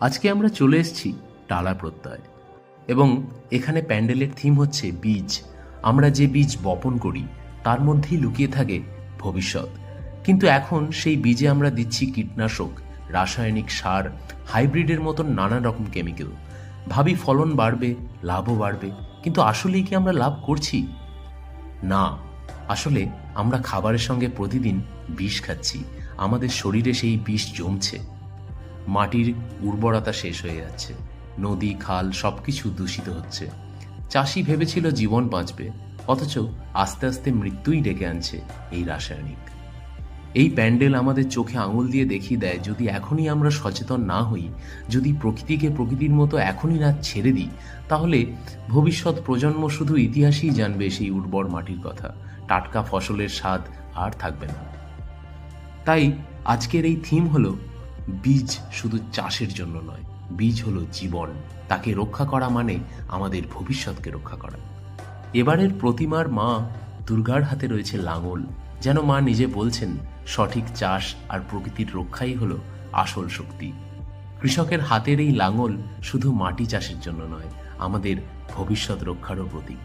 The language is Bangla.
আজকে আমরা চলে এসেছি টালা প্রত্যয় এবং এখানে প্যান্ডেলের থিম হচ্ছে বীজ। আমরা যে বীজ বপন করি তার মধ্যেই লুকিয়ে থাকে ভবিষ্যৎ, কিন্তু এখন সেই বীজে আমরা দিচ্ছি কীটনাশক, রাসায়নিক সার, হাইব্রিডের মতন নানা রকম কেমিক্যাল। ভাবি ফলন বাড়বে, লাভও বাড়বে, কিন্তু আসলেই কি আমরা লাভ করছি? না, আসলে আমরা খাবারের সঙ্গে প্রতিদিন বিষ খাচ্ছি। আমাদের শরীরে সেই বিষ জমছে, মাটির উর্বরতা শেষ হয়ে যাচ্ছে, নদী খাল সবকিছু দূষিত হচ্ছে। চাষি ভেবেছিল জীবন বাঁচবে, অথচ আস্তে আস্তে মৃত্যুই ডেকে আনছে এই রাসায়নিক। এই প্যান্ডেল আমাদের চোখে আঙুল দিয়ে দেখিয়ে দেয়, যদি এখনই আমরা সচেতন না হই, যদি প্রকৃতিকে প্রকৃতির মতো এখনই না ছেড়ে দিই, তাহলে ভবিষ্যৎ প্রজন্ম শুধু ইতিহাসেই জানবে সেই উর্বর মাটির কথা। টাটকা ফসলের স্বাদ আর থাকবে না। তাই আজকের এই থিম হলো বীজ শুধু চাষের জন্য নয়, বীজ হলো জীবন। তাকে রক্ষা করা মানে আমাদের ভবিষ্যৎকে রক্ষা করা। এবারের প্রতিমার মা দুর্গার হাতে রয়েছে লাঙল, যেন মা নিজে বলছেন সঠিক চাষ আর প্রকৃতির রক্ষাই হলো আসল শক্তি। কৃষকের হাতের এই লাঙল শুধু মাটি চাষের জন্য নয়, আমাদের ভবিষ্যৎ রক্ষারও প্রতীক।